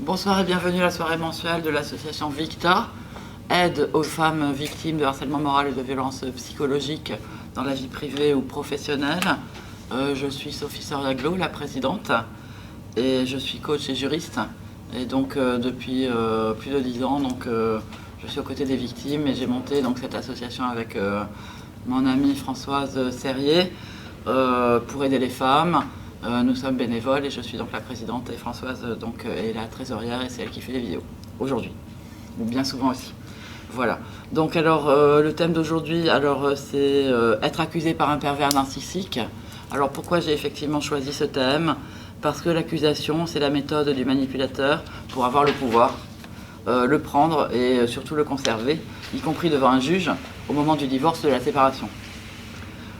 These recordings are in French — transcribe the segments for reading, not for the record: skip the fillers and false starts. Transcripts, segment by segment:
Bonsoir et bienvenue à la soirée mensuelle de l'association Victa, aide aux femmes victimes de harcèlement moral et de violences psychologiques dans la vie privée ou professionnelle. Je suis Sophie Soriaglo, la présidente, et je suis coach et juriste. Et donc depuis plus de 10 ans, je suis aux côtés des victimes et j'ai monté donc, cette association avec mon amie Françoise Serrier pour aider les femmes. Nous sommes bénévoles et je suis donc la présidente et Françoise est la trésorière et c'est elle qui fait les vidéos aujourd'hui, ou bien souvent aussi. Voilà. Donc alors le thème d'aujourd'hui, c'est être accusé par un pervers narcissique. Alors pourquoi j'ai effectivement choisi ce thème? Parce que l'accusation, c'est la méthode du manipulateur pour avoir le pouvoir, le prendre et surtout le conserver, y compris devant un juge au moment du divorce, de la séparation.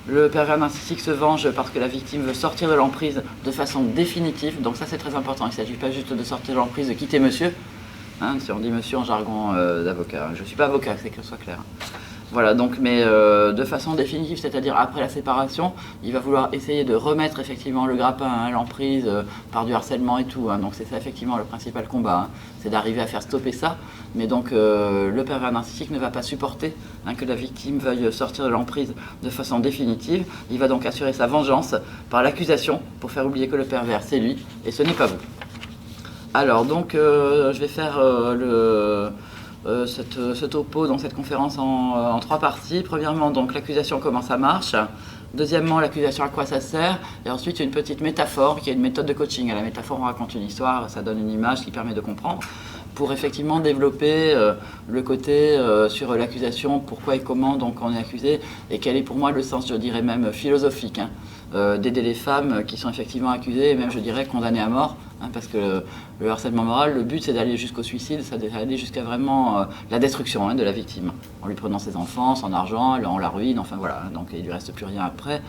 Le pervers narcissique se venge parce que la victime veut sortir de l'emprise de façon définitive. Donc ça c'est très important, il ne s'agit pas juste de sortir de l'emprise, de quitter monsieur. Hein, si on dit monsieur en jargon d'avocat. Je ne suis pas avocat, c'est que ce soit clair. Voilà, donc, mais de façon définitive, c'est-à-dire après la séparation, il va vouloir essayer de remettre effectivement le grappin à l'emprise par du harcèlement et tout. Hein, donc c'est ça effectivement le principal combat, hein, c'est d'arriver à faire stopper ça. Mais donc le pervers narcissique ne va pas supporter que la victime veuille sortir de l'emprise de façon définitive. Il va donc assurer sa vengeance par l'accusation pour faire oublier que le pervers c'est lui et ce n'est pas vous. Alors donc je vais faire ce topo, donc cette conférence en 3 parties. Premièrement, donc l'accusation, comment ça marche. Deuxièmement, l'accusation, à quoi ça sert. Et ensuite, une petite métaphore qui est une méthode de coaching. À la métaphore, on raconte une histoire, ça donne une image qui permet de comprendre. Pour effectivement développer le côté sur l'accusation, pourquoi et comment donc on est accusé, et quel est pour moi le sens, je dirais même philosophique, d'aider les femmes qui sont effectivement accusées, et même je dirais condamnées à mort, parce que le harcèlement moral, le but c'est d'aller jusqu'au suicide, c'est d'aller jusqu'à vraiment la destruction de la victime, en lui prenant ses enfants, son argent, on la ruine, enfin voilà, donc il lui reste plus rien après.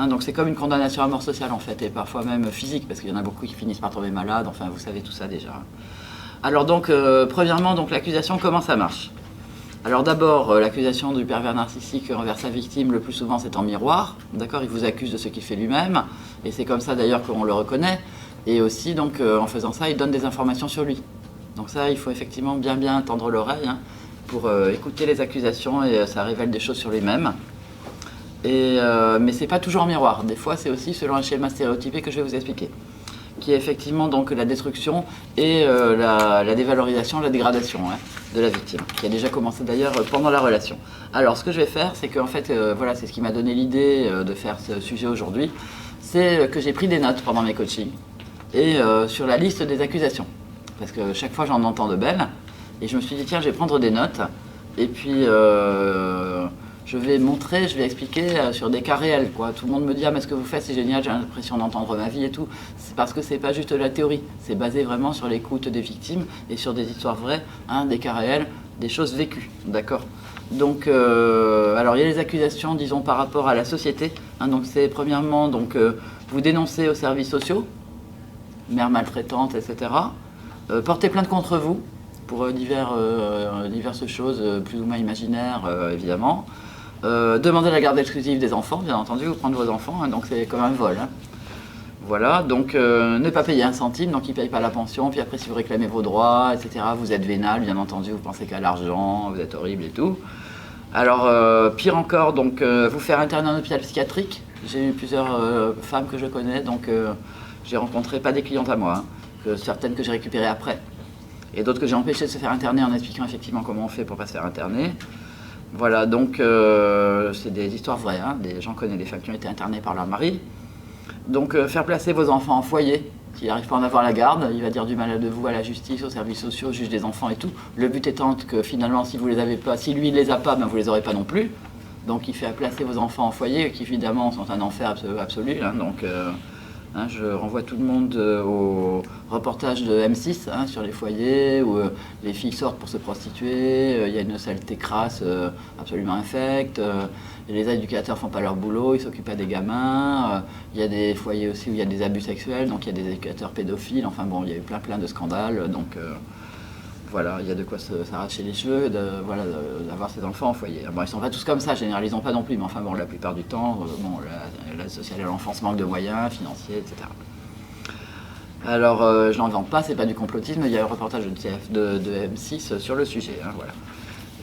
Donc c'est comme une condamnation à mort sociale en fait, et parfois même physique, parce qu'il y en a beaucoup qui finissent par tomber malades, enfin vous savez tout ça déjà. Alors donc, premièrement, donc, l'accusation, comment ça marche? Alors d'abord, l'accusation du pervers narcissique envers sa victime, le plus souvent c'est en miroir, d'accord? Il vous accuse de ce qu'il fait lui-même, et c'est comme ça d'ailleurs qu'on le reconnaît, et aussi donc en faisant ça, il donne des informations sur lui. Donc ça, il faut effectivement bien tendre l'oreille pour écouter les accusations, et ça révèle des choses sur lui-même. Mais c'est pas toujours en miroir, des fois c'est aussi selon un schéma stéréotypé que je vais vous expliquer, qui est effectivement donc la destruction et la dévalorisation, la dégradation de la victime, qui a déjà commencé d'ailleurs pendant la relation. Alors ce que je vais faire, c'est qu'en fait, voilà, c'est ce qui m'a donné l'idée de faire ce sujet aujourd'hui, c'est que j'ai pris des notes pendant mes coachings, et sur la liste des accusations, parce que chaque fois j'en entends de belles, et je me suis dit tiens, je vais prendre des notes, et puis je vais montrer, je vais expliquer sur des cas réels, quoi. Tout le monde me dit « Ah, mais ce que vous faites, c'est génial, j'ai l'impression d'entendre ma vie et tout ». C'est parce que c'est pas juste la théorie, c'est basé vraiment sur l'écoute des victimes et sur des histoires vraies, des cas réels, des choses vécues, d'accord. Donc, alors il y a les accusations, disons, par rapport à la société. Donc c'est premièrement, vous dénoncez aux services sociaux, mères maltraitantes, etc. Portez plainte contre vous pour diverses choses plus ou moins imaginaires, évidemment. Demander la garde exclusive des enfants, bien entendu, ou prendre vos enfants, donc c'est comme un vol. Voilà, donc ne pas payer un centime, donc ils ne payent pas la pension, puis après si vous réclamez vos droits, etc., vous êtes vénal, bien entendu, vous pensez qu'à l'argent, vous êtes horrible et tout. Alors, pire encore, donc vous faire interner en hôpital psychiatrique. J'ai eu plusieurs femmes que je connais, donc j'ai rencontré pas des clientes à moi, certaines que j'ai récupérées après, et d'autres que j'ai empêchées de se faire interner en expliquant effectivement comment on fait pour ne pas se faire interner. Voilà, donc c'est des histoires vraies, j'en connais des femmes qui ont été internées par leur mari. Donc faire placer vos enfants en foyer, s'il n'arrive pas à en avoir la garde, il va dire du mal de vous à la justice, aux services sociaux, au juge des enfants et tout. Le but étant que finalement, si vous les avez pas, si lui il les a pas, vous les aurez pas non plus. Donc il fait placer vos enfants en foyer, qui évidemment sont un enfer absolu. Je renvoie tout le monde au reportage de M6 sur les foyers où les filles sortent pour se prostituer, il y a une saleté crasse absolument infecte, les éducateurs font pas leur boulot, ils s'occupent pas des gamins, il y a des foyers aussi où il y a des abus sexuels, donc il y a des éducateurs pédophiles, enfin bon, il y a eu plein de scandales, donc voilà, il y a de quoi s'arracher les cheveux, d'avoir ses enfants en foyer. Bon, ils sont pas tous comme ça, généralisons pas non plus, mais enfin bon, la plupart du temps, l'aide sociale à l'enfance manque de moyens financiers, etc. Alors, je n'en vends pas, c'est pas du complotisme, il y a un reportage de M6 sur le sujet, hein, voilà.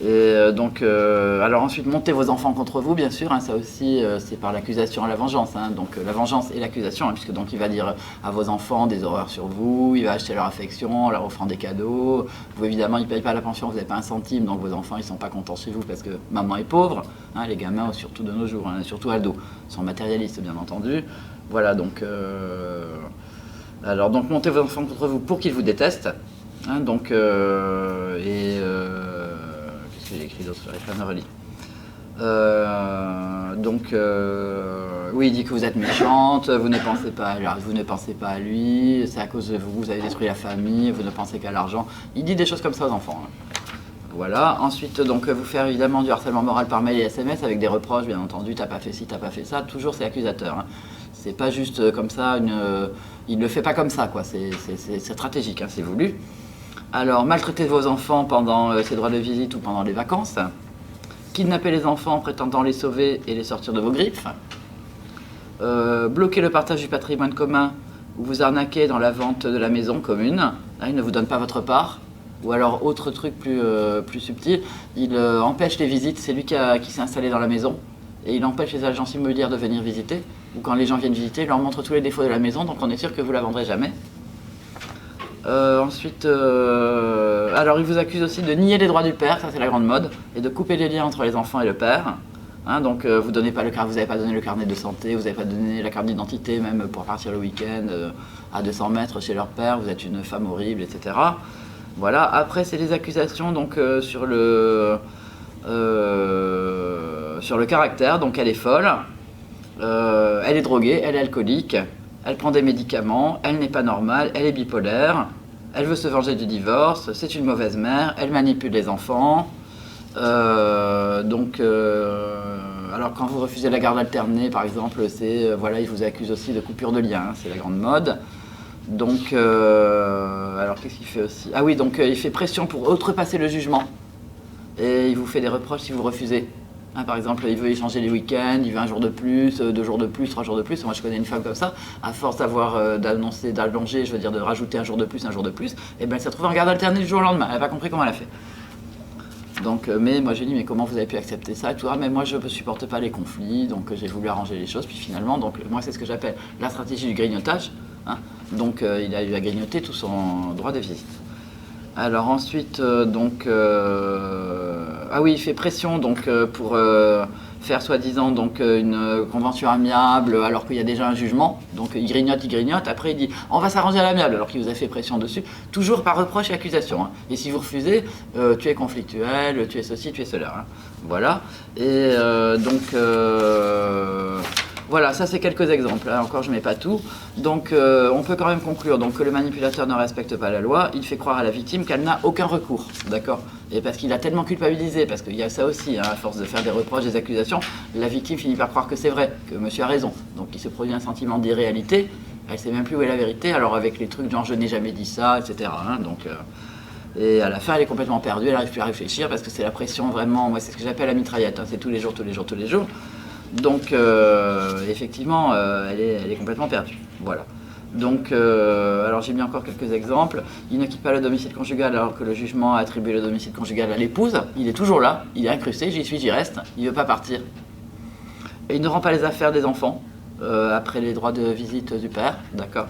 Et donc, alors ensuite, montez vos enfants contre vous, bien sûr, hein, ça aussi, c'est par l'accusation à la vengeance, hein, donc la vengeance et l'accusation, hein, puisque donc il va dire à vos enfants des horreurs sur vous, il va acheter leur affection, en leur offrant des cadeaux, vous évidemment, ils ne payent pas la pension, vous n'avez pas un centime, donc vos enfants, ils ne sont pas contents chez vous parce que maman est pauvre, hein, les gamins, surtout de nos jours, hein, surtout Aldo, sont matérialistes, bien entendu, voilà, donc... alors, donc, montez vos enfants contre vous pour qu'ils vous détestent, hein, donc, qu'est-ce que j'ai écrit d'autre? J'arrive pas à me relire. Oui, il dit que vous êtes méchante, vous ne pensez pas à lui, c'est à cause de vous, vous avez détruit la famille, vous ne pensez qu'à l'argent. Il dit des choses comme ça aux enfants, hein. Voilà. Ensuite, donc, vous faire évidemment du harcèlement moral par mail et SMS avec des reproches, bien entendu, t'as pas fait ci, t'as pas fait ça, toujours c'est accusateur, hein. C'est pas juste comme ça, il ne le fait pas comme ça, quoi. C'est stratégique, hein, c'est voulu. Alors, maltraiter vos enfants pendant ces droits de visite ou pendant les vacances. Kidnapper les enfants en prétendant les sauver et les sortir de vos griffes. Bloquer le partage du patrimoine commun ou vous arnaquer dans la vente de la maison commune. Hein, il ne vous donne pas votre part. Ou alors, autre truc plus subtil, il empêche les visites. C'est lui qui s'est installé dans la maison. Et il empêche les agences immobilières de venir visiter. Ou quand les gens viennent visiter, il leur montre tous les défauts de la maison, donc on est sûr que vous ne la vendrez jamais. Ensuite, alors il vous accuse aussi de nier les droits du père, ça c'est la grande mode, et de couper les liens entre les enfants et le père. Hein, donc vous n'avez pas donné le carnet de santé, vous n'avez pas donné la carte d'identité, même pour partir le week-end à 200 mètres chez leur père, vous êtes une femme horrible, etc. Voilà, après c'est des accusations donc, sur le caractère, donc elle est folle, elle est droguée, elle est alcoolique, elle prend des médicaments, elle n'est pas normale, elle est bipolaire, elle veut se venger du divorce, c'est une mauvaise mère, elle manipule les enfants. Alors quand vous refusez la garde alternée, par exemple, voilà, il vous accuse aussi de coupure de lien, hein, c'est la grande mode. Donc, alors qu'est-ce qu'il fait aussi? Ah oui, donc il fait pression pour outrepasser le jugement. Et il vous fait des reproches si vous refusez. Hein, par exemple, il veut échanger les week-ends, il veut un jour de plus, 2 jours de plus, 3 jours de plus. Moi, je connais une femme comme ça. À force d'allonger, je veux dire, de rajouter un jour de plus, et bien elle s'est retrouvée en garde alternée du jour au lendemain. Elle n'a pas compris comment elle a fait. Donc, mais moi, j'ai dit, mais comment vous avez pu accepter ça et tout? Ah, mais moi, je ne supporte pas les conflits, donc j'ai voulu arranger les choses. Puis finalement, donc, moi, c'est ce que j'appelle la stratégie du grignotage. Hein. Donc, il a grignoté tout son droit de visite. Alors ensuite, ah oui, il fait pression donc, pour faire soi-disant donc, une convention amiable alors qu'il y a déjà un jugement. Donc il grignote, après il dit on va s'arranger à l'amiable alors qu'il vous a fait pression dessus, toujours par reproche et accusation. Hein. Et si vous refusez, tu es conflictuel, tu es ceci, tu es cela. Hein. Voilà. Et voilà, ça c'est quelques exemples, hein. Encore je ne mets pas tout. Donc on peut quand même conclure donc, que le manipulateur ne respecte pas la loi, il fait croire à la victime qu'elle n'a aucun recours, d'accord? Et parce qu'il a tellement culpabilisé, parce qu'il y a ça aussi, hein, à force de faire des reproches, des accusations, la victime finit par croire que c'est vrai, que monsieur a raison. Donc il se produit un sentiment d'irréalité, elle ne sait même plus où est la vérité, alors avec les trucs genre je n'ai jamais dit ça, etc. Hein, donc, et à la fin elle est complètement perdue, elle n'arrive plus à réfléchir parce que c'est la pression vraiment, moi c'est ce que j'appelle la mitraillette, hein, c'est tous les jours. Donc, effectivement, elle est complètement perdue. Voilà. Donc, alors j'ai mis encore quelques exemples. Il ne quitte pas le domicile conjugal alors que le jugement a attribué le domicile conjugal à l'épouse. Il est toujours là, il est incrusté, j'y reste, il ne veut pas partir. Et il ne rend pas les affaires des enfants après les droits de visite du père, d'accord.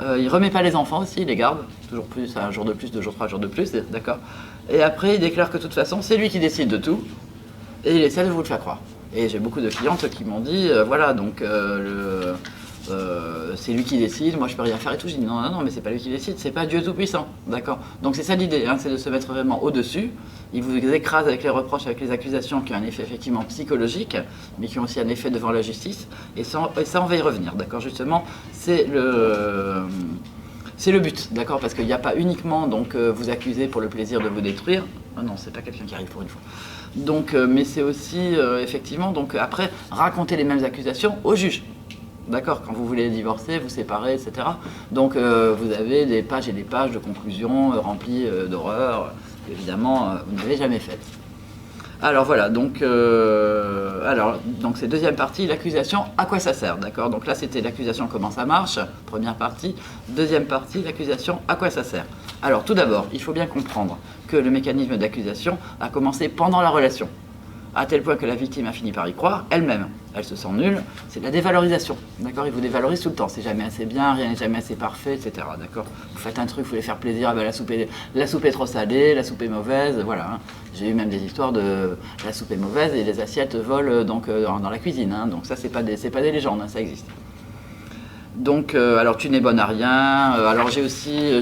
Il ne remet pas les enfants aussi, il les garde, toujours plus, un jour de plus, 2 jours, 3 jours de plus, d'accord. Et après, il déclare que de toute façon, c'est lui qui décide de tout, et il essaie de vous le faire croire. Et j'ai beaucoup de clientes qui m'ont dit, voilà, donc c'est lui qui décide, moi je peux rien faire et tout. J'ai dit non, mais c'est pas lui qui décide, c'est pas Dieu Tout-Puissant, d'accord. Donc c'est ça l'idée, hein, c'est de se mettre vraiment au-dessus. Il vous écrase avec les reproches, avec les accusations qui ont un effet effectivement psychologique, mais qui ont aussi un effet devant la justice. Et ça on va y revenir, d'accord. Justement, c'est le but, d'accord, parce qu'il n'y a pas uniquement donc vous accuser pour le plaisir de vous détruire. Oh non, c'est pas quelqu'un qui arrive pour une fois. Donc, mais c'est aussi effectivement donc après raconter les mêmes accusations au juge. D'accord, quand vous voulez divorcer, vous séparer, etc. Donc vous avez des pages et des pages de conclusions remplies d'horreurs, évidemment vous n'avez jamais faites. Alors voilà, donc c'est deuxième partie, l'accusation, à quoi ça sert, d'accord? Donc là c'était l'accusation, comment ça marche, première partie. Deuxième partie, l'accusation, à quoi ça sert? Alors tout d'abord, il faut bien comprendre que le mécanisme d'accusation a commencé pendant la relation, à tel point que la victime a fini par y croire elle-même. Elle se sent nulle, c'est de la dévalorisation, d'accord? Il vous dévalorise tout le temps, c'est jamais assez bien, rien n'est jamais assez parfait, etc., d'accord? Vous faites un truc, vous voulez faire plaisir, ah ben la soupe est trop salée, la soupe est mauvaise, voilà. Hein. J'ai eu même des histoires de la soupe est mauvaise et les assiettes volent dans la cuisine, hein. Donc ça c'est pas des légendes, hein, ça existe. Donc, alors tu n'es bonne à rien. Alors j'ai aussi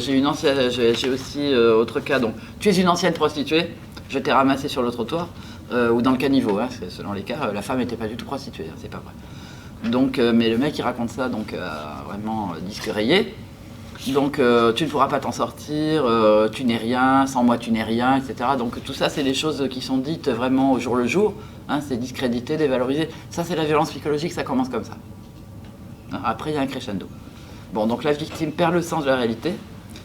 autre cas. Donc, tu es une ancienne prostituée. Je t'ai ramassé sur le trottoir ou dans le caniveau. Hein, selon les cas, la femme n'était pas du tout prostituée. Hein, c'est pas vrai. Donc, mais le mec il raconte ça donc vraiment disque rayé. Donc tu ne pourras pas t'en sortir. Tu n'es rien. Sans moi tu n'es rien, etc. Donc tout ça c'est des choses qui sont dites vraiment au jour le jour. Hein, c'est discrédité, dévalorisé. Ça c'est la violence psychologique. Ça commence comme ça. Après, il y a un crescendo. Bon, donc la victime perd le sens de la réalité.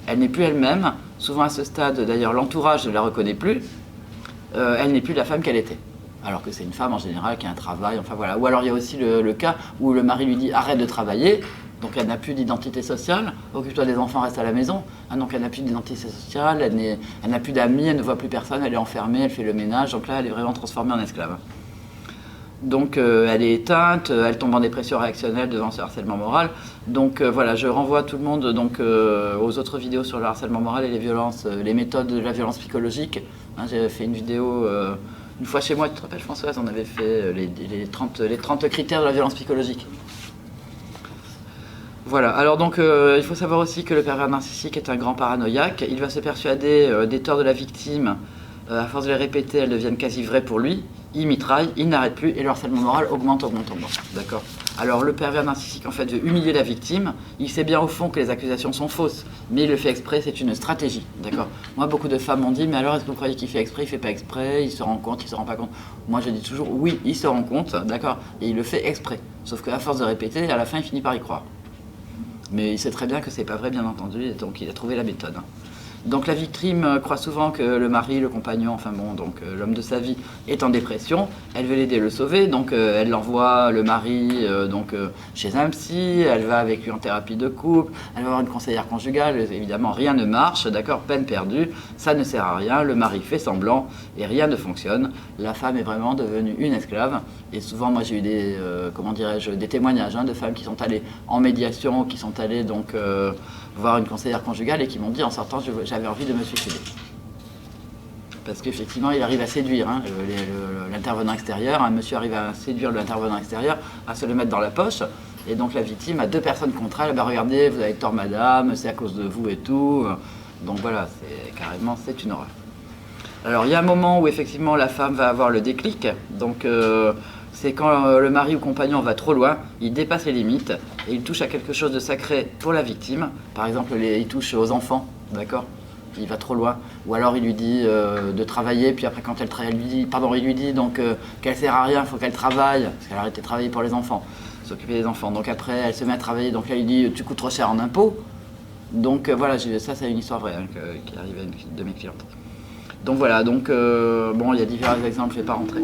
Elle n'est plus elle-même. Souvent à ce stade, d'ailleurs, l'entourage ne la reconnaît plus. Elle n'est plus la femme qu'elle était. Alors que c'est une femme en général qui a un travail, enfin voilà. Ou alors il y a aussi le cas où le mari lui dit arrête de travailler. Donc elle n'a plus d'identité sociale. Occupe-toi des enfants, reste à la maison. Hein, donc elle n'a plus d'identité sociale, elle n'a plus d'amis, elle ne voit plus personne, elle est enfermée, elle fait le ménage. Donc là, elle est vraiment transformée en esclave. Donc elle est éteinte, elle tombe en dépression réactionnelle devant ce harcèlement moral. Donc voilà, je renvoie tout le monde donc, aux autres vidéos sur le harcèlement moral et les violences, les méthodes de la violence psychologique. Hein, j'ai fait une vidéo une fois chez moi, tu te rappelles Françoise, on avait fait les 30 critères de la violence psychologique. Voilà, alors donc il faut savoir aussi que le pervers narcissique est un grand paranoïaque. Il va se persuader des torts de la victime. À force de les répéter, elles deviennent quasi vraies pour lui. Il mitraille, il n'arrête plus et le harcèlement moral augmente. D'accord. Alors le pervers narcissique en fait veut humilier la victime. Il sait bien au fond que les accusations sont fausses, mais il le fait exprès, c'est une stratégie. D'accord. Moi beaucoup de femmes m'ont dit mais alors est-ce que vous croyez qu'il fait exprès? Il fait pas exprès, il se rend compte, il se rend pas compte. Moi je dis toujours oui, il se rend compte, d'accord, et il le fait exprès. Sauf qu'à force de répéter, à la fin il finit par y croire. Mais il sait très bien que c'est pas vrai bien entendu, et donc il a trouvé la méthode. Donc la victime croit souvent que le mari, le compagnon, enfin bon, donc l'homme de sa vie est en dépression. Elle veut l'aider, le sauver, donc elle l'envoie, le mari, chez un psy. Elle va avec lui en thérapie de couple. Elle va voir une conseillère conjugale. Évidemment, rien ne marche, d'accord, peine perdue. Ça ne sert à rien. Le mari fait semblant et rien ne fonctionne. La femme est vraiment devenue une esclave. Et souvent, moi, j'ai eu des témoignages de femmes qui sont allées en médiation, qui sont allées donc voir une conseillère conjugale et qui m'ont dit en sortant j'avais envie de me suicider. Parce qu'effectivement il arrive à séduire l'intervenant extérieur, un monsieur arrive à séduire l'intervenant extérieur, à se le mettre dans la poche, et donc la victime a deux personnes contre elle, bah regardez vous avez tort madame, c'est à cause de vous et tout, donc voilà, c'est une horreur. Alors il y a un moment où effectivement la femme va avoir le déclic, donc c'est quand le mari ou compagnon va trop loin, il dépasse les limites et il touche à quelque chose de sacré pour la victime. Par exemple, il touche aux enfants, d'accord? Il va trop loin. Ou alors il lui dit de travailler, puis après quand elle travaille, il lui dit donc qu'elle sert à rien, il faut qu'elle travaille, parce qu'elle arrête de travailler pour les enfants, s'occuper des enfants. Donc après elle se met à travailler, donc là il dit tu coûtes trop cher en impôts. Donc voilà, ça c'est une histoire vraie qui arrive à une de mes clientes. Donc voilà, donc bon il y a différents exemples, je ne vais pas rentrer.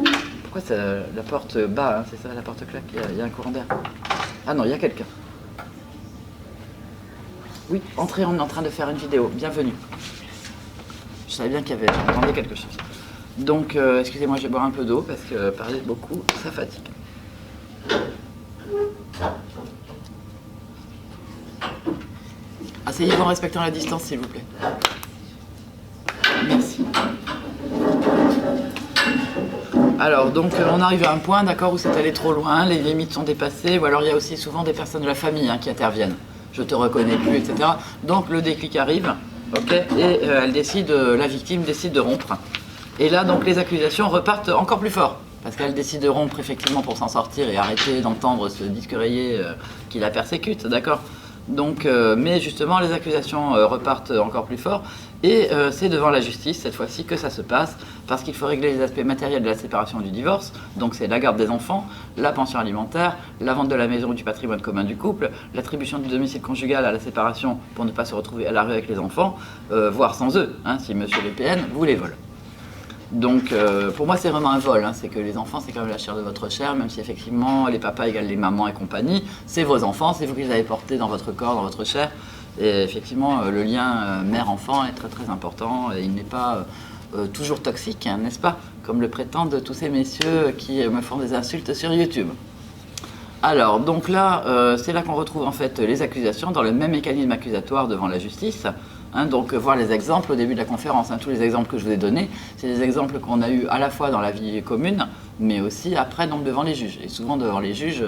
Pourquoi la porte bat, hein, c'est ça, la porte claque, il y a un courant d'air. Ah non, il y a quelqu'un. Oui, entrez, on est en train de faire une vidéo, bienvenue. Je savais bien j'entendais quelque chose. Donc, excusez-moi, je vais boire un peu d'eau, parce que parler beaucoup, ça fatigue. Asseyez-vous en respectant la distance, s'il vous plaît. Merci. Alors, donc, on arrive à un point, d'accord, où c'est allé trop loin, les limites sont dépassées, ou alors il y a aussi souvent des personnes de la famille qui interviennent. Je te reconnais plus, etc. Donc, le déclic arrive, ok, et la victime décide de rompre. Et là, donc, les accusations repartent encore plus fort, parce qu'elle décide de rompre, effectivement, pour s'en sortir et arrêter d'entendre ce disque rayé qui la persécute, d'accord. Donc, mais justement, les accusations repartent encore plus fort. Et c'est devant la justice, cette fois-ci, que ça se passe, parce qu'il faut régler les aspects matériels de la séparation et du divorce. Donc c'est la garde des enfants, la pension alimentaire, la vente de la maison ou du patrimoine commun du couple, l'attribution du domicile conjugal à la séparation pour ne pas se retrouver à la rue avec les enfants, voire sans eux, si monsieur le PN vous les vole. Donc pour moi c'est vraiment un vol, hein. C'est que les enfants c'est quand même la chair de votre chair, même si effectivement les papas égalent les mamans et compagnie, c'est vos enfants, c'est vous qui les avez portés dans votre corps, dans votre chair. Et effectivement le lien mère-enfant est très très important et il n'est pas toujours toxique, hein, n'est-ce pas? Comme le prétendent tous ces messieurs qui me font des insultes sur YouTube. Alors, donc là, c'est là qu'on retrouve en fait les accusations dans le même mécanisme accusatoire devant la justice. Hein, donc, voir les exemples au début de la conférence. Hein, tous les exemples que je vous ai donnés, c'est des exemples qu'on a eus à la fois dans la vie commune, mais aussi après donc, devant les juges. Et souvent devant les juges,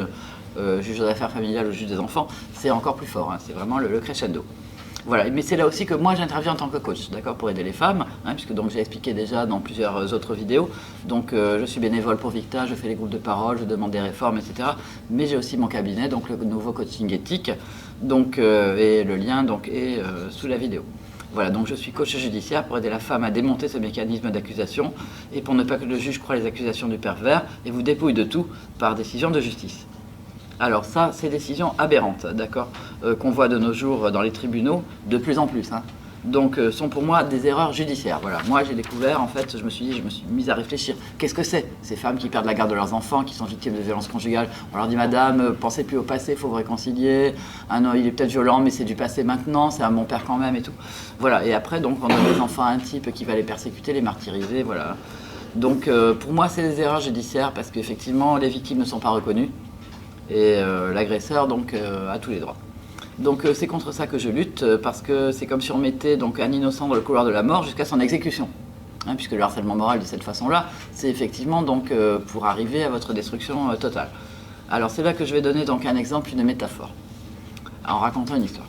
juges d'affaires familiales ou juges des enfants, c'est encore plus fort. Hein, c'est vraiment le crescendo. Voilà, mais c'est là aussi que moi j'interviens en tant que coach, d'accord, pour aider les femmes, hein, puisque donc j'ai expliqué déjà dans plusieurs autres vidéos. Donc je suis bénévole pour Victa, je fais les groupes de parole, je demande des réformes, etc. Mais j'ai aussi mon cabinet, donc le nouveau coaching éthique, donc, et le lien donc, est sous la vidéo. Voilà, donc je suis coach judiciaire pour aider la femme à démonter ce mécanisme d'accusation et pour ne pas que le juge croie les accusations du pervers et vous dépouille de tout par décision de justice. Alors ça, c'est décisions aberrantes, d'accord, qu'on voit de nos jours dans les tribunaux, de plus en plus. Hein. Donc, sont pour moi des erreurs judiciaires. Voilà. Moi, j'ai découvert, en fait, je me suis mise à réfléchir. Qu'est-ce que c'est? Ces femmes qui perdent la garde de leurs enfants, qui sont victimes de violences conjugales. On leur dit, madame, pensez plus au passé, il faut vous réconcilier. Ah non, il est peut-être violent, mais c'est du passé maintenant, c'est un bon père quand même et tout. Voilà. Et après, donc, on donne des enfants à un type qui va les persécuter, les martyriser, voilà. Donc, pour moi, c'est des erreurs judiciaires parce qu'effectivement, les victimes ne sont pas reconnues. Et l'agresseur donc a tous les droits. Donc c'est contre ça que je lutte parce que c'est comme si on mettait donc un innocent dans le couloir de la mort jusqu'à son exécution. Hein, puisque le harcèlement moral de cette façon-là, c'est effectivement donc pour arriver à votre destruction totale. Alors c'est là que je vais donner donc un exemple, une métaphore, en racontant une histoire.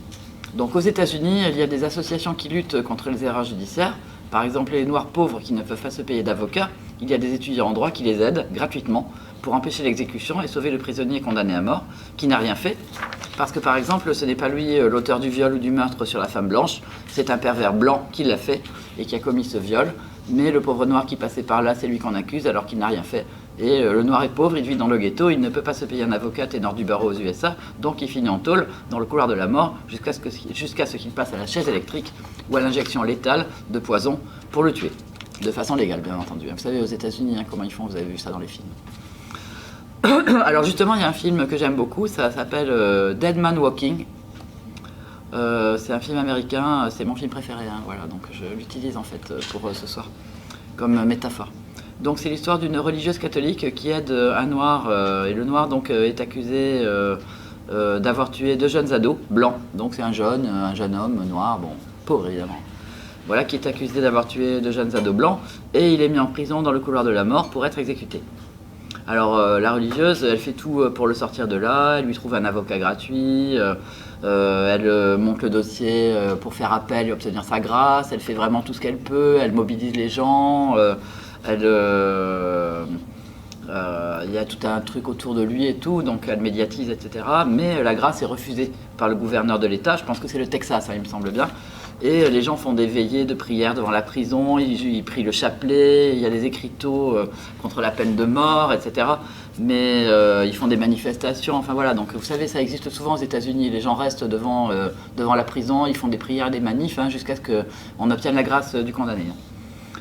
Donc aux États-Unis, il y a des associations qui luttent contre les erreurs judiciaires. Par exemple, les Noirs pauvres qui ne peuvent pas se payer d'avocat, il y a des étudiants en droit qui les aident gratuitement pour empêcher l'exécution et sauver le prisonnier condamné à mort, qui n'a rien fait. Parce que par exemple, ce n'est pas lui l'auteur du viol ou du meurtre sur la femme blanche, c'est un pervers blanc qui l'a fait et qui a commis ce viol. Mais le pauvre noir qui passait par là, c'est lui qu'on accuse alors qu'il n'a rien fait. Et le noir est pauvre, il vit dans le ghetto, il ne peut pas se payer un avocat ténor du barreau aux USA, donc il finit en tôle dans le couloir de la mort jusqu'à ce qu'il passe à la chaise électrique ou à l'injection létale de poison pour le tuer. De façon légale, bien entendu. Vous savez, aux États-Unis, hein, comment ils font, vous avez vu ça dans les films. Alors justement, il y a un film que j'aime beaucoup, ça s'appelle Dead Man Walking. C'est un film américain, c'est mon film préféré, hein, voilà, donc je l'utilise en fait pour ce soir, comme métaphore. Donc c'est l'histoire d'une religieuse catholique qui aide un noir, et le noir donc est accusé d'avoir tué 2 jeunes ados blancs, donc c'est un jeune homme noir, bon, pauvre évidemment. Voilà, qui est accusé d'avoir tué 2 jeunes ados blancs, et il est mis en prison dans le couloir de la mort pour être exécuté. Alors la religieuse, elle fait tout pour le sortir de là, elle lui trouve un avocat gratuit, elle monte le dossier pour faire appel et obtenir sa grâce, elle fait vraiment tout ce qu'elle peut, elle mobilise les gens, il y a tout un truc autour de lui et tout, donc elle médiatise, etc. Mais la grâce est refusée par le gouverneur de l'État, je pense que c'est le Texas, hein, il me semble bien. Et les gens font des veillées de prière devant la prison, ils prient le chapelet, il y a des écriteaux contre la peine de mort, etc. Mais ils font des manifestations, enfin voilà. Donc vous savez, ça existe souvent aux États-Unis. Les gens restent devant la prison, ils font des prières, des manifs, hein, jusqu'à ce qu'on obtienne la grâce du condamné.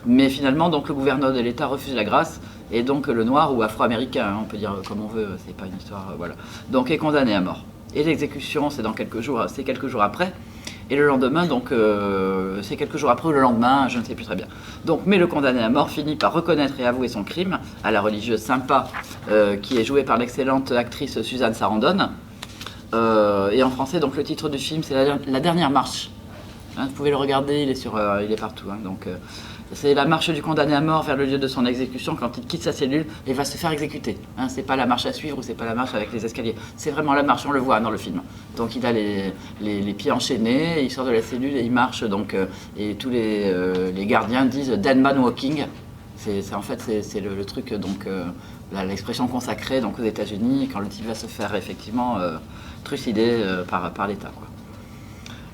Mais finalement, donc le gouverneur de l'État refuse la grâce, et donc le noir ou afro-américain, hein, on peut dire comme on veut, c'est pas une histoire, voilà. Donc est condamné à mort. Et l'exécution, c'est quelques jours après. Et le lendemain, donc, c'est quelques jours après ou le lendemain, je ne sais plus très bien. Donc, mais le condamné à mort finit par reconnaître et avouer son crime à la religieuse sympa, qui est jouée par l'excellente actrice Suzanne Sarandon. Et en français, donc, le titre du film, c'est La dernière marche. Hein, vous pouvez le regarder, il est partout. Hein, donc, c'est la marche du condamné à mort vers le lieu de son exécution quand il quitte sa cellule et va se faire exécuter. Hein, c'est pas la marche à suivre ou c'est pas la marche avec les escaliers. C'est vraiment la marche, on le voit dans le film. Donc il a les pieds enchaînés, il sort de la cellule et il marche. Donc, et tous les gardiens disent Dead Man Walking. En fait, c'est le truc, donc l'expression consacrée donc, aux États-Unis quand le type va se faire effectivement trucider par l'État, quoi.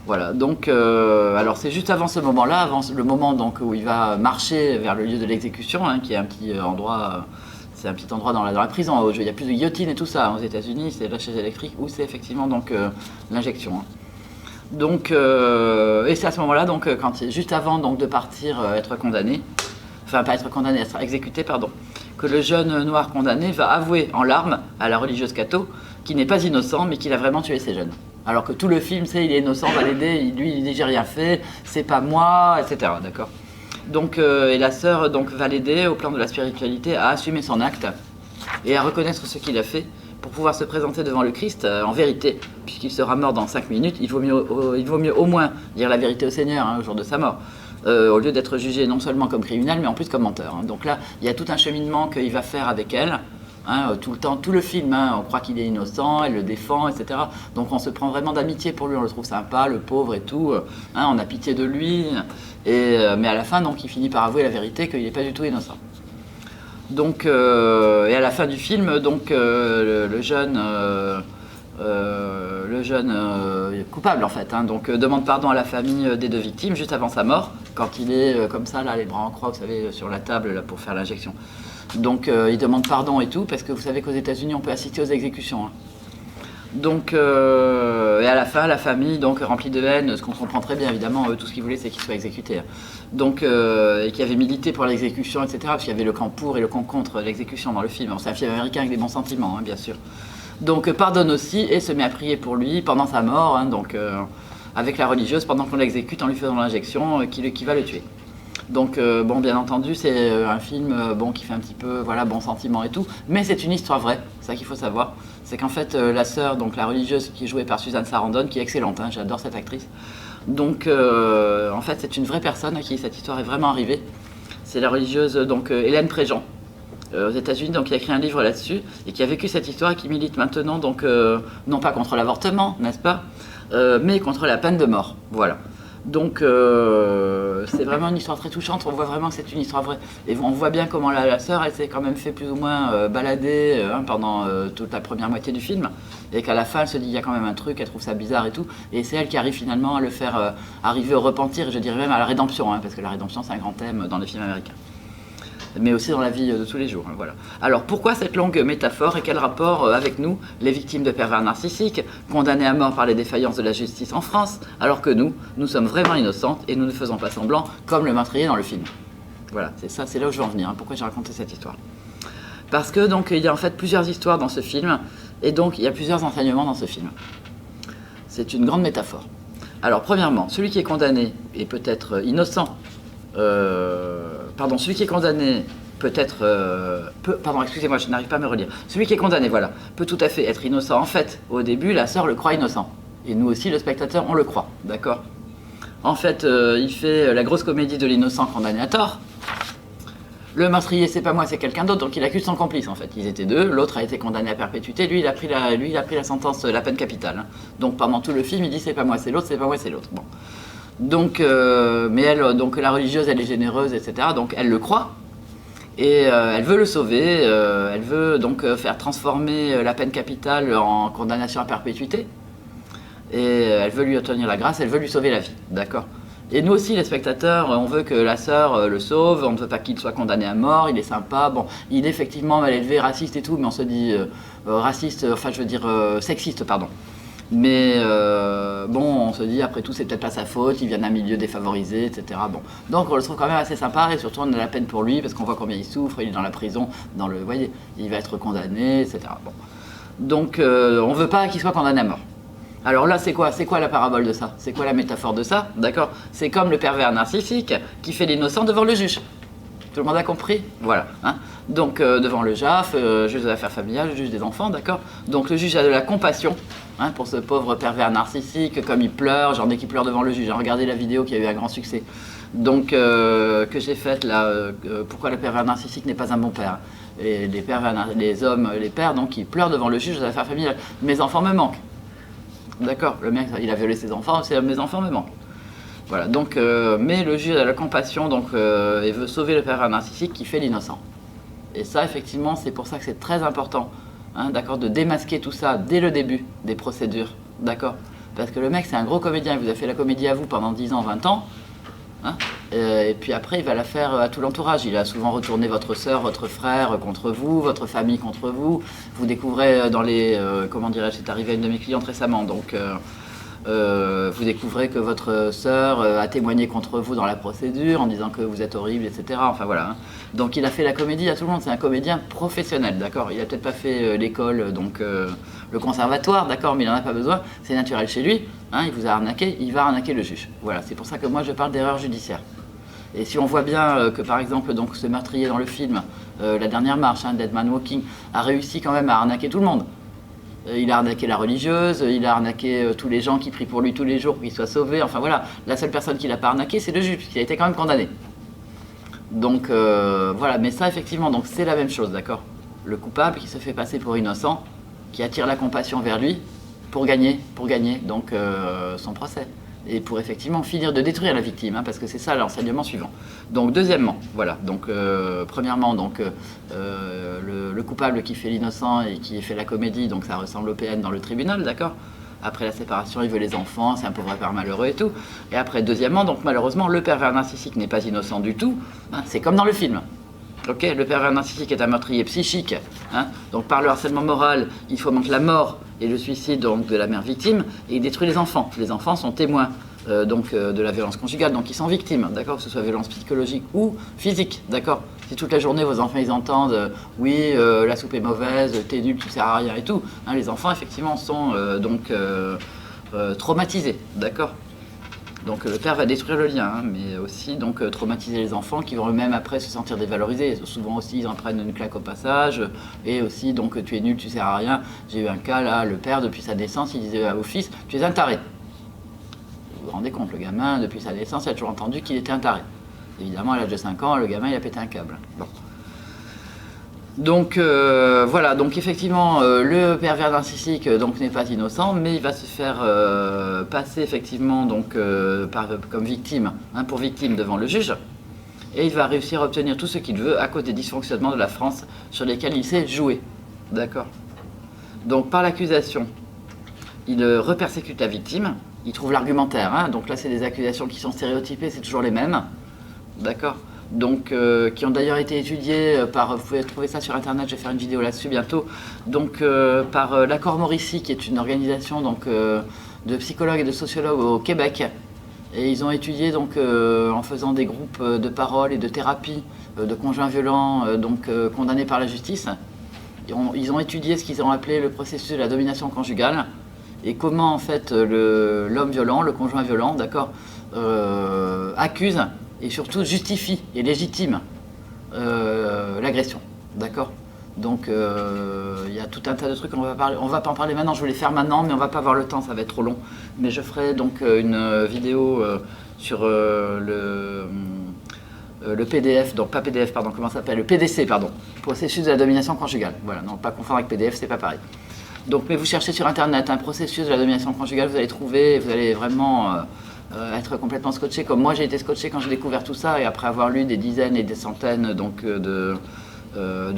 Voilà, donc, alors c'est juste avant ce moment-là, avant le moment donc, où il va marcher vers le lieu de l'exécution, hein, qui est un petit endroit, c'est un petit endroit dans la prison. Il y a plus de guillotine et tout ça, hein, aux États-Unis, c'est la chaise électrique où c'est effectivement donc l'injection. Hein. Donc, et c'est à ce moment-là, donc, juste avant donc, de partir être condamné, enfin pas être condamné, être exécuté, pardon, que le jeune noir condamné va avouer en larmes à la religieuse Cato qu'il n'est pas innocent, mais qu'il a vraiment tué ces jeunes. Alors que tout le film, c'est il est innocent, va l'aider, lui il dit j'ai rien fait, c'est pas moi, etc. D'accord. Donc, et la sœur donc, va l'aider au plan de la spiritualité à assumer son acte et à reconnaître ce qu'il a fait pour pouvoir se présenter devant le Christ en vérité, puisqu'il sera mort dans 5 minutes, il vaut mieux au moins dire la vérité au Seigneur au jour de sa mort, au lieu d'être jugé non seulement comme criminel, mais en plus comme menteur. Donc là, il y a tout un cheminement qu'il va faire avec elle, tout le temps, tout le film, on croit qu'il est innocent, elle le défend, etc. Donc on se prend vraiment d'amitié pour lui, on le trouve sympa, le pauvre et tout, on a pitié de lui, mais à la fin, donc, il finit par avouer la vérité qu'il n'est pas du tout innocent. Donc, et à la fin du film, donc, le jeune coupable en fait, donc demande pardon à la famille des 2 victimes juste avant sa mort, quand il est comme ça, là, les bras en croix, vous savez, sur la table là, pour faire l'injection. Donc il demande pardon et tout, parce que vous savez qu'aux États-Unis on peut assister aux exécutions. Donc, et à la fin, la famille, donc remplie de haine, ce qu'on comprend très bien évidemment, tout ce qu'ils voulaient c'est qu'il soit exécuté. Donc, et qui avait milité pour l'exécution, etc. Parce qu'il y avait le camp pour et le camp contre l'exécution dans le film. C'est un film américain avec des bons sentiments, bien sûr. Donc pardonne aussi et se met à prier pour lui pendant sa mort, donc avec la religieuse pendant qu'on l'exécute en lui faisant l'injection qui va le tuer. Donc bon, bien entendu, c'est un film qui fait un petit peu bon sentiment et tout, mais c'est une histoire vraie, c'est ça qu'il faut savoir. C'est qu'en fait la sœur, donc la religieuse qui est jouée par Suzanne Sarandon, qui est excellente, j'adore cette actrice. Donc en fait c'est une vraie personne à qui cette histoire est vraiment arrivée. C'est la religieuse donc Hélène Préjean, aux États-Unis, donc qui a écrit un livre là-dessus et qui a vécu cette histoire et qui milite maintenant donc non pas contre l'avortement, n'est-ce pas, mais contre la peine de mort. Voilà. Donc c'est vraiment une histoire très touchante, on voit vraiment que c'est une histoire vraie. Et on voit bien comment la sœur, elle s'est quand même fait plus ou moins balader pendant toute la première moitié du film. Et qu'à la fin, elle se dit il y a quand même un truc, elle trouve ça bizarre et tout. Et c'est elle qui arrive finalement à le faire arriver au repentir, et je dirais même à la rédemption, parce que la rédemption c'est un grand thème dans les films américains. Mais aussi dans la vie de tous les jours. Voilà. Alors pourquoi cette longue métaphore et quel rapport avec nous, les victimes de pervers narcissiques, condamnées à mort par les défaillances de la justice en France, alors que nous sommes vraiment innocentes et nous ne faisons pas semblant comme le meurtrier dans le film. Voilà, c'est là où je veux en venir, pourquoi j'ai raconté cette histoire. Parce que donc il y a en fait plusieurs histoires dans ce film, et donc il y a plusieurs enseignements dans ce film. C'est une grande métaphore. Alors premièrement, celui qui est condamné est peut-être innocent, celui qui est condamné excusez-moi, je n'arrive pas à me relire. Celui qui est condamné, peut tout à fait être innocent. En fait, au début, la sœur le croit innocent. Et nous aussi, le spectateur, on le croit, d'accord ? En fait, il fait la grosse comédie de l'innocent condamné à tort. Le meurtrier, c'est pas moi, c'est quelqu'un d'autre, donc il accuse son complice, en fait. Ils étaient 2, l'autre a été condamné à perpétuité, lui, il a pris la sentence, la peine capitale. Donc pendant tout le film, il dit c'est pas moi, c'est l'autre, c'est pas moi, c'est l'autre. Bon. Donc, mais elle, donc la religieuse, elle est généreuse, etc. Donc elle le croit et elle veut le sauver. Elle veut donc faire transformer la peine capitale en condamnation à perpétuité. Et elle veut lui obtenir la grâce, elle veut lui sauver la vie, d'accord. Et nous aussi, les spectateurs, on veut que la sœur le sauve. On ne veut pas qu'il soit condamné à mort. Il est sympa. Bon, il est effectivement mal élevé, raciste et tout, mais on se dit sexiste, pardon. Mais on se dit après tout c'est peut-être pas sa faute, il vient d'un milieu défavorisé, etc. Bon. Donc on le trouve quand même assez sympa et surtout on a la peine pour lui parce qu'on voit combien il souffre, il est dans la prison, vous voyez, il va être condamné, etc. Bon. Donc on veut pas qu'il soit condamné à mort. Alors là c'est quoi la parabole de ça? C'est quoi la métaphore de ça? D'accord? C'est comme le pervers narcissique qui fait l'innocent devant le juge. Tout le monde a compris? Voilà. Donc devant le JAF, juge des affaires familiales, juge des enfants, d'accord? Donc le juge a de la compassion pour ce pauvre pervers narcissique, comme il pleure, genre dès qu'il pleure devant le juge. Regardez la vidéo qui a eu un grand succès. Donc que j'ai faite là, pourquoi le pervers narcissique n'est pas un bon père. Et les pères, donc ils pleurent devant le juge des affaires familiales. Mes enfants me manquent. D'accord? Le mec, il a violé ses enfants, mes enfants me manquent. Voilà, donc, mais le juge a la compassion donc, et veut sauver le pervers narcissique qui fait l'innocent. Et ça, effectivement, c'est pour ça que c'est très important, d'accord, de démasquer tout ça dès le début des procédures, d'accord. Parce que le mec, c'est un gros comédien, il vous a fait la comédie à vous pendant 10 ans, 20 ans, et puis après, il va la faire à tout l'entourage. Il a souvent retourné votre sœur, votre frère contre vous, votre famille contre vous. Vous découvrez dans les, comment dirais-je, c'est arrivé à une de mes clientes récemment, donc... vous découvrez que votre sœur a témoigné contre vous dans la procédure en disant que vous êtes horrible, etc. Enfin voilà. Hein. Donc il a fait la comédie à tout le monde, c'est un comédien professionnel, d'accord. Il a peut-être pas fait l'école, donc le conservatoire, d'accord, mais il n'en a pas besoin, c'est naturel chez lui. Hein, il vous a arnaqué, il va arnaquer le juge. Voilà, c'est pour ça que moi je parle d'erreur judiciaire. Et si on voit bien que par exemple donc, ce meurtrier dans le film, La Dernière Marche, hein, Dead Man Walking, a réussi quand même à arnaquer tout le monde. Il a arnaqué la religieuse, il a arnaqué tous les gens qui prient pour lui tous les jours pour qu'il soit sauvé. Enfin voilà, la seule personne qui l'a pas arnaqué, c'est le juge, qui a été quand même condamné. Donc voilà, mais ça effectivement, donc c'est la même chose, d'accord. Le coupable qui se fait passer pour innocent, qui attire la compassion vers lui pour gagner donc son procès. Et pour effectivement finir de détruire la victime, hein, parce que c'est ça l'enseignement suivant. Donc deuxièmement, voilà, donc premièrement, donc, le coupable qui fait l'innocent et qui fait la comédie, donc ça ressemble au PN dans le tribunal, d'accord. Après la séparation, il veut les enfants, c'est un pauvre père malheureux et tout. Et après, deuxièmement, donc malheureusement, le pervers narcissique n'est pas innocent du tout, hein, c'est comme dans le film. Ok, le pervers narcissique est un meurtrier psychique, hein, donc par le harcèlement moral, il fomente la mort et le suicide donc, de la mère victime, et il détruit les enfants. Les enfants sont témoins de la violence conjugale, donc ils sont victimes, d'accord, que ce soit violence psychologique ou physique, d'accord. Si toute la journée vos enfants ils entendent oui, la soupe est mauvaise, t'es nul, tu sers à rien et tout, hein, les enfants effectivement sont traumatisés, d'accord. Donc le père va détruire le lien, hein, mais aussi donc traumatiser les enfants qui vont eux-mêmes après se sentir dévalorisés. Souvent aussi ils en prennent une claque au passage, et aussi donc tu es nul, tu sers à rien. J'ai eu un cas là, le père depuis sa naissance, il disait au fils, tu es un taré. Vous vous rendez compte, le gamin depuis sa naissance, il a toujours entendu qu'il était un taré. Évidemment à l'âge de 5 ans, le gamin il a pété un câble. Bon. Donc voilà, donc effectivement le pervers narcissique donc n'est pas innocent, mais il va se faire passer effectivement donc comme victime, hein, pour victime devant le juge, et il va réussir à obtenir tout ce qu'il veut à cause des dysfonctionnements de la France sur lesquels il s'est joué, d'accord. Donc par l'accusation, il repersécute la victime, il trouve l'argumentaire, hein, donc là c'est des accusations qui sont stéréotypées, c'est toujours les mêmes, d'accord. Donc, qui ont d'ailleurs été étudiés par, vous pouvez trouver ça sur internet, je vais faire une vidéo là-dessus bientôt, donc par l'Accord Mauricie, qui est une organisation donc, de psychologues et de sociologues au Québec. Et ils ont étudié donc, en faisant des groupes de parole et de thérapie de conjoints violents condamnés par la justice. Ils ont étudié ce qu'ils ont appelé le processus de la domination conjugale et comment en fait l'homme violent, le conjoint violent, d'accord, accuse et surtout justifie et légitime l'agression, d'accord. Donc il y a tout un tas de trucs, on va pas en parler maintenant, je voulais faire maintenant, mais on va pas avoir le temps, ça va être trop long. Mais je ferai donc une vidéo sur le PDF, donc pas PDF, pardon, comment ça s'appelle, le PDC, pardon, processus de la domination conjugale. Voilà, non pas confondre avec PDF, c'est pas pareil. Donc, mais vous cherchez sur internet un processus de la domination conjugale, vous allez trouver, vous allez vraiment être complètement scotché, comme moi j'ai été scotché quand j'ai découvert tout ça, et après avoir lu des dizaines et des centaines donc, de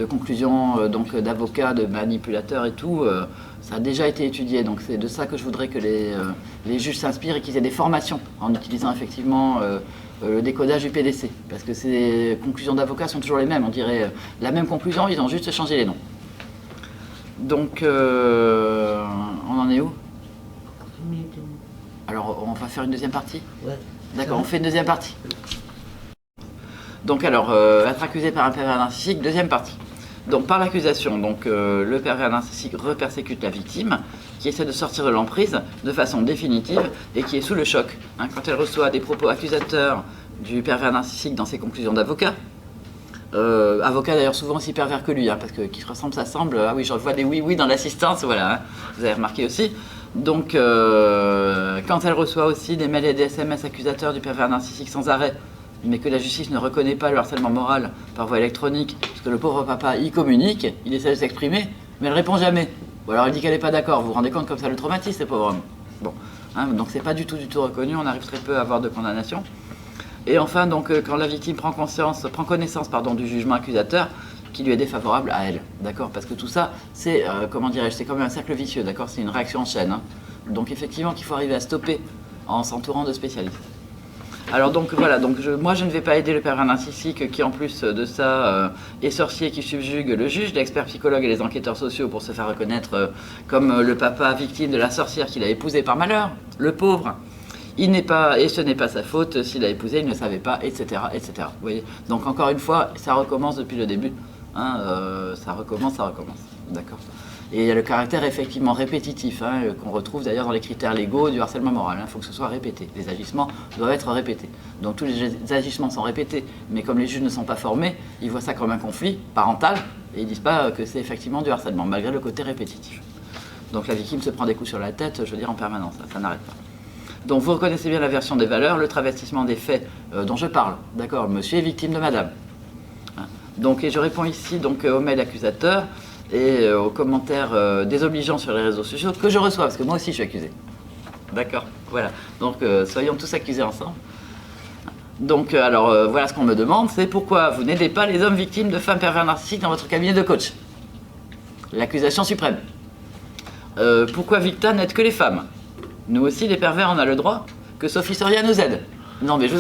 conclusions d'avocats, de manipulateurs et tout, ça a déjà été étudié. Donc c'est de ça que je voudrais que les juges s'inspirent et qu'ils aient des formations en utilisant effectivement le décodage du PDC. Parce que ces conclusions d'avocats sont toujours les mêmes, on dirait la même conclusion, ils ont juste changé les noms. Donc on en est où ? Alors, on va faire une deuxième partie ? Ouais. D'accord, on fait une deuxième partie. Donc alors, être accusé par un pervers narcissique, deuxième partie. Donc par l'accusation, donc le pervers narcissique repersécute la victime, qui essaie de sortir de l'emprise de façon définitive et qui est sous le choc. Hein, quand elle reçoit des propos accusateurs du pervers narcissique dans ses conclusions d'avocat, avocat d'ailleurs souvent aussi pervers que lui, hein, parce que qui se ressemble, ça semble, ah oui, je vois des oui dans l'assistance, voilà, hein, vous avez remarqué aussi. Donc, quand elle reçoit aussi des mails et des SMS accusateurs du pervers narcissique sans arrêt, mais que la justice ne reconnaît pas le harcèlement moral par voie électronique, parce que le pauvre papa y communique, il essaie de s'exprimer, mais elle répond jamais. Ou alors elle dit qu'elle n'est pas d'accord, vous vous rendez compte comme ça le traumatise, ce pauvre homme. Bon, hein, donc c'est pas du tout reconnu, on arrive très peu à avoir de condamnation. Et enfin, donc, quand la victime prend connaissance du jugement accusateur, qui lui est défavorable à elle, d'accord. Parce que tout ça, c'est, comment dirais-je, c'est comme un cercle vicieux, d'accord. C'est une réaction en chaîne. Hein. Donc effectivement qu'il faut arriver à stopper en s'entourant de spécialistes. Alors donc voilà, donc moi je ne vais pas aider le pervers narcissique qui en plus de ça est sorcier qui subjugue le juge, l'expert psychologue et les enquêteurs sociaux pour se faire reconnaître comme le papa victime de la sorcière qu'il a épousée par malheur, le pauvre. Il n'est pas, et ce n'est pas sa faute, s'il a épousé, il ne savait pas, etc. etc. Vous voyez. Donc encore une fois, ça recommence depuis le début. Hein, ça recommence. D'accord. Et il y a le caractère effectivement répétitif, hein, qu'on retrouve d'ailleurs dans les critères légaux du harcèlement moral. Il faut que ce soit répété. Les agissements doivent être répétés. Donc tous les agissements sont répétés, mais comme les juges ne sont pas formés, ils voient ça comme un conflit parental et ils ne disent pas que c'est effectivement du harcèlement, malgré le côté répétitif. Donc la victime se prend des coups sur la tête, je veux dire, en permanence, ça n'arrête pas. Donc vous reconnaissez bien la version des valeurs, le travestissement des faits dont je parle. D'accord, monsieur est victime de madame. Hein. Donc, et je réponds ici donc, au mail accusateur et aux commentaires désobligeants sur les réseaux sociaux que je reçois, parce que moi aussi je suis accusé. D'accord, voilà. Donc soyons tous accusés ensemble. Donc alors voilà ce qu'on me demande, c'est pourquoi vous n'aidez pas les hommes victimes de femmes pervers narcissiques dans votre cabinet de coach. L'accusation suprême. Pourquoi Victa n'aide que les femmes? Nous aussi les pervers on a le droit que Sophie Soria nous aide. Non mais je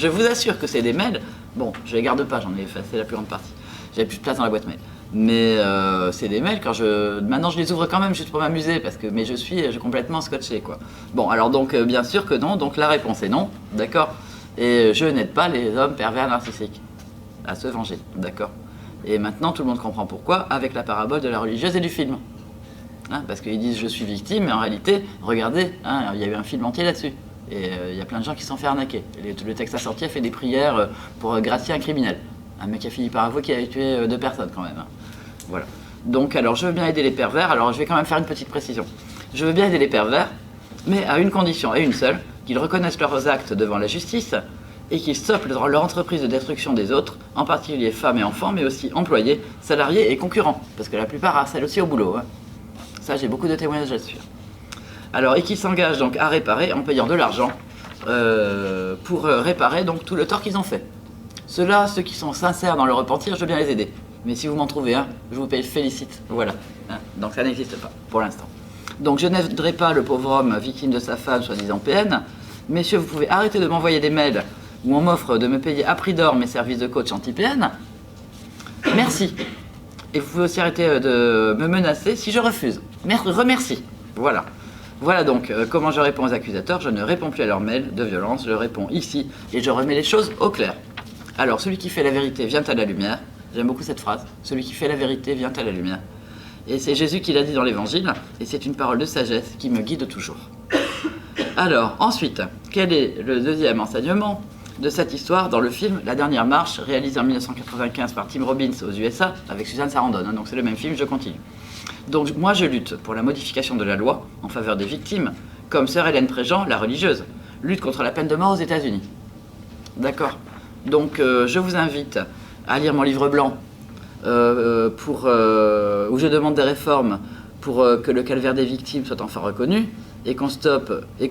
vous assure que c'est des mails, bon je les garde pas, j'en ai effacé la plus grande partie. J'avais plus de place dans la boîte mail. Mais c'est des mails, maintenant je les ouvre quand même juste pour m'amuser, mais je suis complètement scotché quoi. Bon alors donc bien sûr que non, donc la réponse est non, d'accord. Et je n'aide pas les hommes pervers narcissiques à se venger, d'accord. Et maintenant tout le monde comprend pourquoi, avec la parabole de la religieuse et du film. Hein, parce qu'ils disent je suis victime, mais en réalité, regardez, hein, il y a eu un film entier là-dessus. Et il y a plein de gens qui se sont fait arnaquer. Le texte assorti a fait des prières pour gracier un criminel. Un mec qui a fini par avouer qu'il avait tué 2 personnes quand même. Hein. Voilà. Donc alors je veux bien aider les pervers, alors je vais quand même faire une petite précision. Je veux bien aider les pervers, mais à une condition, et une seule, qu'ils reconnaissent leurs actes devant la justice et qu'ils stoppent leur entreprise de destruction des autres, en particulier femmes et enfants, mais aussi employés, salariés et concurrents. Parce que la plupart harcèlent aussi au boulot. Hein. Ça, j'ai beaucoup de témoignages là-dessus. Alors, et qui s'engagent donc à réparer en payant de l'argent pour réparer donc tout le tort qu'ils ont fait. Ceux-là, ceux qui sont sincères dans le repentir, je veux bien les aider. Mais si vous m'en trouvez un, je vous félicite. Voilà. Hein, donc ça n'existe pas, pour l'instant. Donc je n'aiderai pas le pauvre homme victime de sa femme, soi-disant PN. Messieurs, vous pouvez arrêter de m'envoyer des mails où on m'offre de me payer à prix d'or mes services de coach anti-PN. Merci. Et vous pouvez aussi arrêter de me menacer si je refuse. Remercie. Voilà. Voilà donc comment je réponds aux accusateurs. Je ne réponds plus à leurs mails de violence, je réponds ici et je remets les choses au clair. Alors, celui qui fait la vérité vient à la lumière. J'aime beaucoup cette phrase. Celui qui fait la vérité vient à la lumière. Et c'est Jésus qui l'a dit dans l'Évangile, et c'est une parole de sagesse qui me guide toujours. Alors, ensuite, quel est le deuxième enseignement de cette histoire dans le film La Dernière Marche, réalisé en 1995 par Tim Robbins aux USA, avec Suzanne Sarandon. Hein, donc c'est le même film, je continue. Donc moi je lutte pour la modification de la loi en faveur des victimes, comme sœur Hélène Préjean, la religieuse, lutte contre la peine de mort aux États-Unis. D'accord. Donc je vous invite à lire mon livre blanc où je demande des réformes pour que le calvaire des victimes soit enfin reconnu et qu'on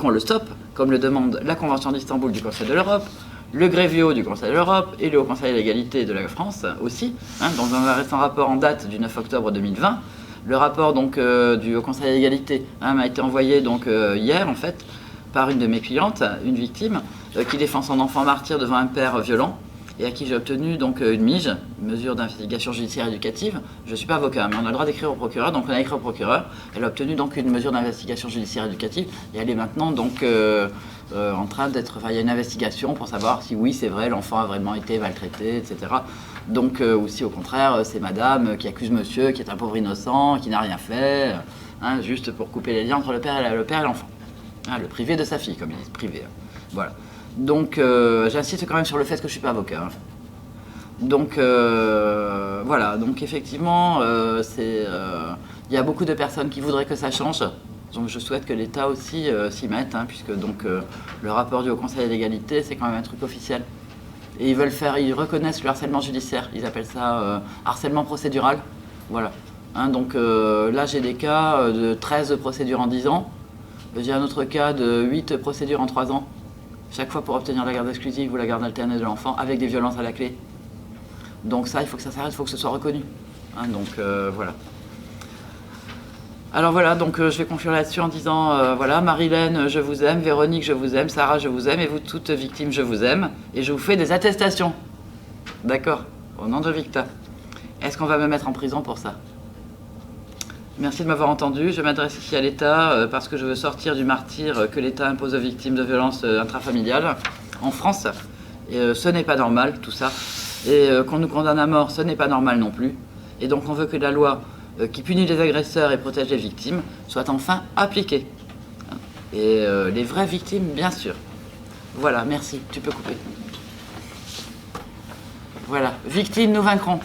le stoppe, comme le demande la Convention d'Istanbul du Conseil de l'Europe, le Grévio du Conseil de l'Europe et le Haut Conseil de l'égalité de la France aussi, hein, dans un récent rapport en date du 9 octobre 2020. Le rapport donc, du Haut Conseil de l'égalité m'a été envoyé donc, hier en fait par une de mes clientes, une victime, qui défend son enfant martyr devant un père violent et à qui j'ai obtenu donc une MIJ, mesure d'investigation judiciaire éducative. Je ne suis pas avocat, mais on a le droit d'écrire au procureur, donc on a écrit au procureur. Elle a obtenu donc une mesure d'investigation judiciaire éducative et elle est maintenant donc en train d'être... Enfin, il y a une investigation pour savoir si oui, c'est vrai, l'enfant a vraiment été maltraité, etc. Donc, ou si au contraire, c'est madame qui accuse monsieur, qui est un pauvre innocent, qui n'a rien fait, hein, juste pour couper les liens entre le père et l'enfant. Hein, le privé de sa fille, comme ils disent, privé. Hein. Voilà. Donc, j'insiste quand même sur le fait que je ne suis pas avocat. Hein. Donc, voilà. Donc, effectivement, il y a beaucoup de personnes qui voudraient que ça change. Donc, je souhaite que l'État aussi s'y mette, hein, puisque donc, le rapport du Haut Conseil de l'égalité, c'est quand même un truc officiel. Et ils reconnaissent le harcèlement judiciaire. Ils appellent ça harcèlement procédural. Voilà. Hein, donc, là, j'ai des cas de 13 procédures en 10 ans. J'ai un autre cas de 8 procédures en 3 ans. Chaque fois pour obtenir la garde exclusive ou la garde alternée de l'enfant, avec des violences à la clé. Donc ça, il faut que ça s'arrête, il faut que ce soit reconnu. Hein, donc voilà. Alors voilà, donc je vais conclure là-dessus en disant, voilà, Marilène, je vous aime, Véronique, je vous aime, Sarah, je vous aime, et vous toutes victimes, je vous aime, et je vous fais des attestations. D'accord, au nom de Victa. Est-ce qu'on va me mettre en prison pour ça? Merci de m'avoir entendu. Je m'adresse ici à l'État parce que je veux sortir du martyre que l'État impose aux victimes de violences intrafamiliales en France. Et ce n'est pas normal, tout ça. Et qu'on nous condamne à mort, ce n'est pas normal non plus. Et donc on veut que la loi qui punit les agresseurs et protège les victimes soit enfin appliquée. Et les vraies victimes, bien sûr. Voilà, merci. Tu peux couper. Voilà. Victimes, nous vaincrons.